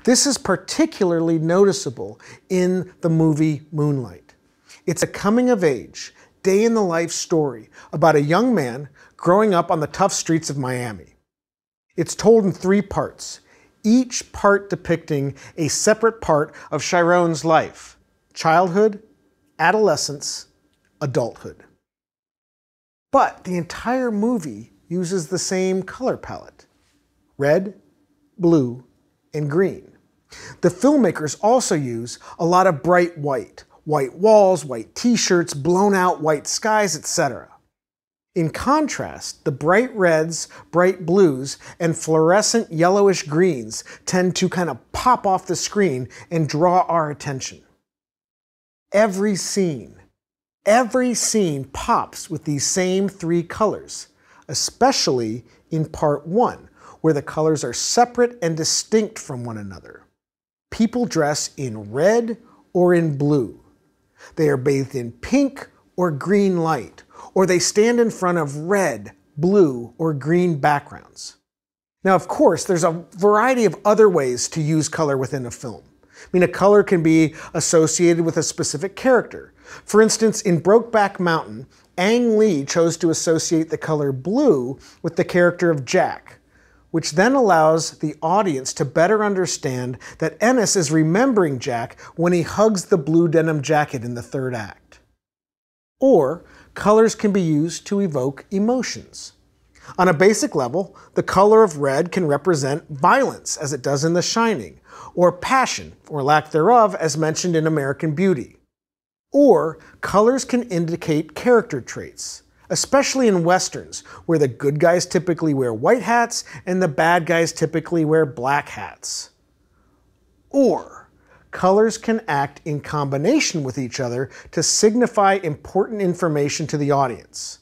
This is particularly noticeable in the movie Moonlight. It's a coming-of-age, day-in-the-life story about a young man growing up on the tough streets of Miami. It's told in 3 parts, each part depicting a separate part of Chiron's life: childhood, adolescence, adulthood. But the entire movie uses the same color palette: red, blue, and green. The filmmakers also use a lot of bright white walls, white t-shirts, blown out white skies, etc. In contrast, the bright reds, bright blues, and fluorescent yellowish greens tend to kind of pop off the screen and draw our attention. Every scene pops with these same 3 colors, especially in part 1, where the colors are separate and distinct from one another. People dress in red or in blue. They are bathed in pink or green light, or they stand in front of red, blue, or green backgrounds. Now, of course, there's a variety of other ways to use color within a film. I mean, a color can be associated with a specific character. For instance, in Brokeback Mountain, Ang Lee chose to associate the color blue with the character of Jack, which then allows the audience to better understand that Ennis is remembering Jack when he hugs the blue denim jacket in the 3rd act. Or, colors can be used to evoke emotions. On a basic level, the color of red can represent violence, as it does in The Shining, or passion, or lack thereof, as mentioned in American Beauty. Or, colors can indicate character traits, especially in westerns, where the good guys typically wear white hats and the bad guys typically wear black hats. Or, colors can act in combination with each other to signify important information to the audience.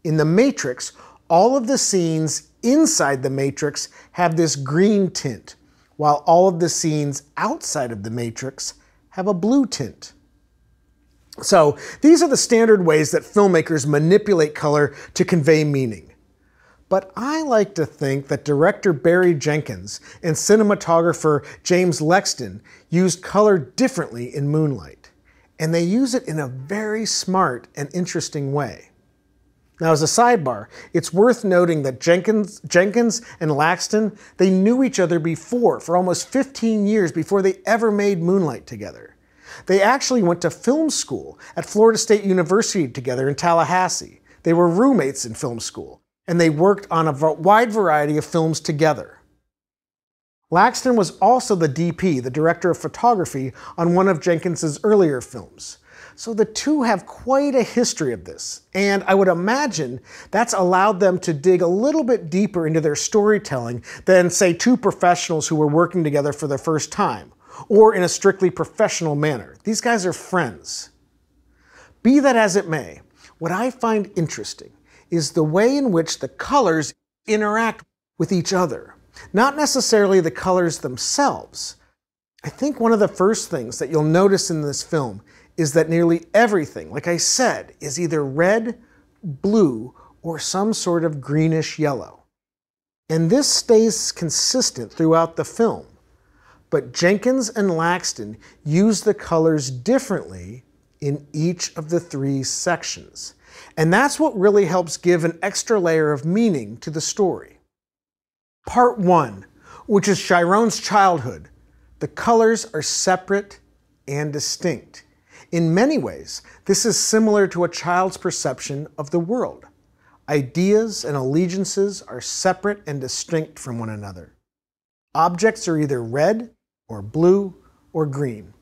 In The Matrix, all of the scenes inside the Matrix have this green tint, while all of the scenes outside of the Matrix have a blue tint. So, these are the standard ways that filmmakers manipulate color to convey meaning. But I like to think that director Barry Jenkins and cinematographer James Lexton used color differently in Moonlight, and they use it in a very smart and interesting way. Now, as a sidebar, it's worth noting that Jenkins and Laxton, they knew each other before, for almost 15 years before they ever made Moonlight together. They actually went to film school at Florida State University together in Tallahassee. They were roommates in film school, and they worked on a wide variety of films together. Laxton was also the DP, the director of photography, on one of Jenkins's earlier films. So the two have quite a history of this, and I would imagine that's allowed them to dig a little bit deeper into their storytelling than, say, 2 professionals who were working together for the first time, or in a strictly professional manner. These guys are friends. Be that as it may, what I find interesting is the way in which the colors interact with each other, not necessarily the colors themselves. I think one of the first things that you'll notice in this film is that nearly everything, like I said, is either red, blue, or some sort of greenish yellow. And this stays consistent throughout the film. But Jenkins and Laxton use the colors differently in each of the 3 sections. And that's what really helps give an extra layer of meaning to the story. Part 1, which is Chiron's childhood, the colors are separate and distinct. In many ways, this is similar to a child's perception of the world. Ideas and allegiances are separate and distinct from one another. Objects are either red, or blue, or green.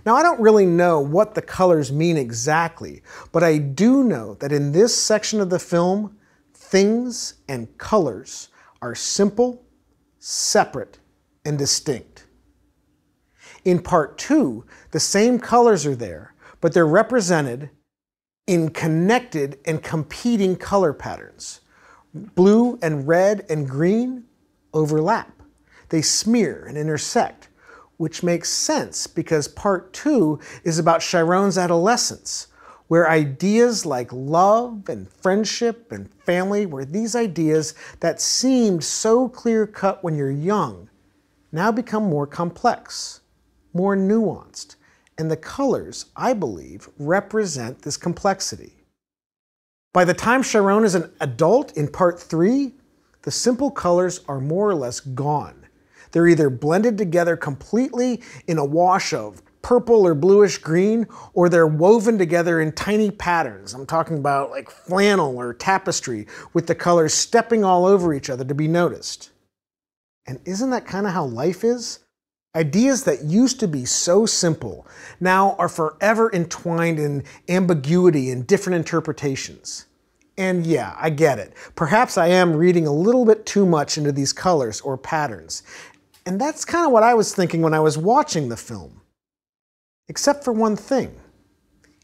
Now, I don't really know what the colors mean exactly, but I do know that in this section of the film, things and colors are simple, separate, and distinct. In part 2, the same colors are there, but they're represented in connected and competing color patterns. Blue and red and green overlap. They smear and intersect, which makes sense because part 2 is about Chiron's adolescence, where ideas like love and friendship and family were these ideas that seemed so clear-cut when you're young, now become more complex, more nuanced, and the colors, I believe, represent this complexity. By the time Chiron is an adult in part 3, the simple colors are more or less gone. They're either blended together completely in a wash of purple or bluish green, or they're woven together in tiny patterns. I'm talking about like flannel or tapestry, with the colors stepping all over each other to be noticed. And isn't that kind of how life is? Ideas that used to be so simple now are forever entwined in ambiguity and different interpretations. And yeah, I get it. Perhaps I am reading a little bit too much into these colors or patterns. And that's kind of what I was thinking when I was watching the film. Except for one thing.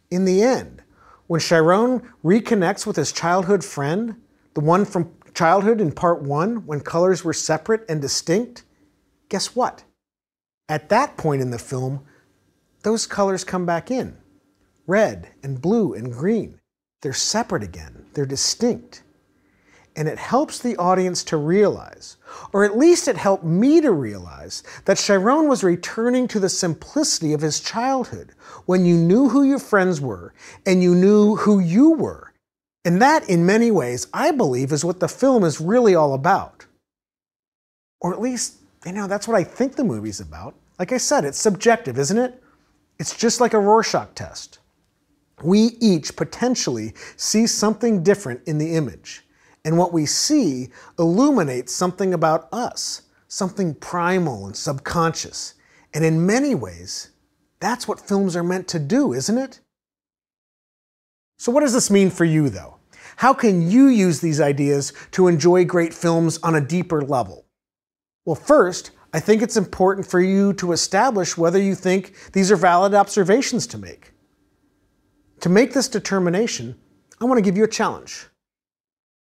In the end, when Chiron reconnects with his childhood friend, the one from childhood in part 1, when colors were separate and distinct, guess what? At that point in the film, those colors come back in. Red and blue and green. They're separate again. They're distinct. And it helps the audience to realize, or at least it helped me to realize, that Chiron was returning to the simplicity of his childhood, when you knew who your friends were and you knew who you were. And that, in many ways, I believe is what the film is really all about. Or at least, that's what I think the movie's about. Like I said, it's subjective, isn't it? It's just like a Rorschach test. We each potentially see something different in the image. And what we see illuminates something about us, something primal and subconscious. And in many ways, that's what films are meant to do, isn't it? So what does this mean for you, though? How can you use these ideas to enjoy great films on a deeper level? Well, first, I think it's important for you to establish whether you think these are valid observations to make. To make this determination, I want to give you a challenge.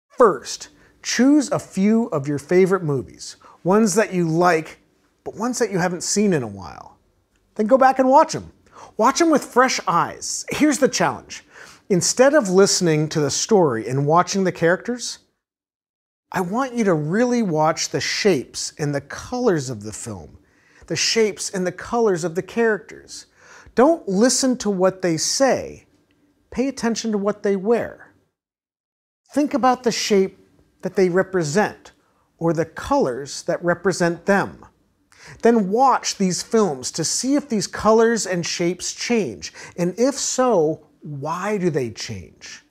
First, choose a few of your favorite movies, ones that you like, but ones that you haven't seen in a while. Then go back and watch them. Watch them with fresh eyes. Here's the challenge. Instead of listening to the story and watching the characters, I want you to really watch the shapes and the colors of the film, the shapes and the colors of the characters. Don't listen to what they say. Pay attention to what they wear. Think about the shape that they represent, or the colors that represent them. Then watch these films to see if these colors and shapes change, and if so, why do they change?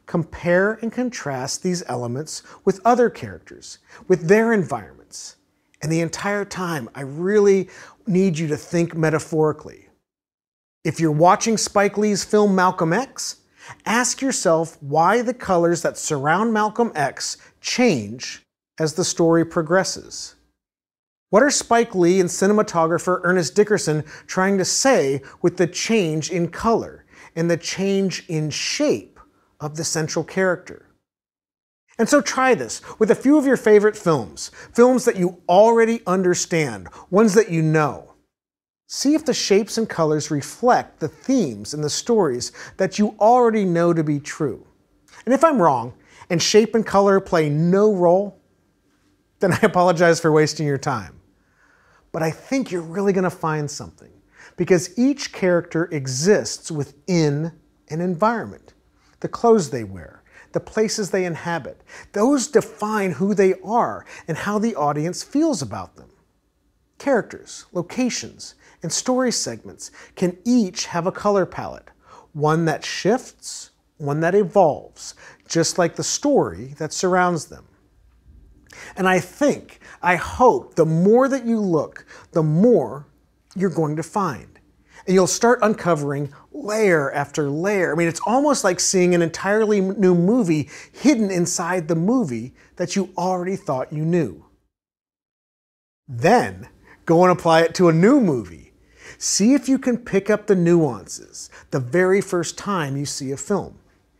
Compare and contrast these elements with other characters, with their environments. And the entire time, I really need you to think metaphorically. If you're watching Spike Lee's film Malcolm X, ask yourself why the colors that surround Malcolm X change as the story progresses. What are Spike Lee and cinematographer Ernest Dickerson trying to say with the change in color and the change in shape of the central character? And so try this with a few of your favorite films, films that you already understand, ones that you know. See if the shapes and colors reflect the themes and the stories that you already know to be true. And if I'm wrong, and shape and color play no role, then I apologize for wasting your time. But I think you're really going to find something, because each character exists within an environment. The clothes they wear, the places they inhabit, those define who they are and how the audience feels about them. Characters, locations, and story segments can each have a color palette, one that shifts, one that evolves, just like the story that surrounds them. And I hope the more that you look, the more you're going to find. And you'll start uncovering layer after layer. I mean, it's almost like seeing an entirely new movie hidden inside the movie that you already thought you knew. Then, go and apply it to a new movie. See if you can pick up the nuances the very first time you see a film.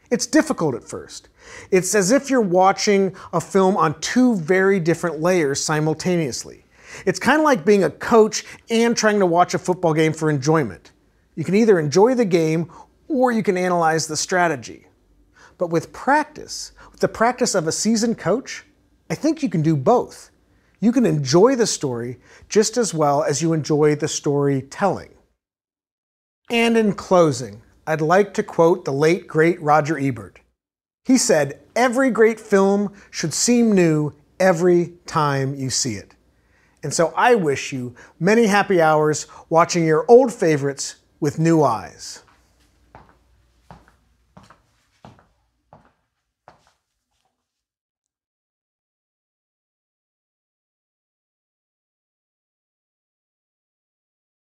It's difficult at first. It's as if you're watching a film on two very different layers simultaneously. It's kind of like being a coach and trying to watch a football game for enjoyment. You can either enjoy the game or you can analyze the strategy. But with practice, with the practice of a seasoned coach, I think you can do both. you can enjoy the story just as well as you enjoy the storytelling. And in closing, I'd like to quote the late, great Roger Ebert. He said, "Every great film should seem new every time you see it." And so I wish you many happy hours watching your old favorites with new eyes.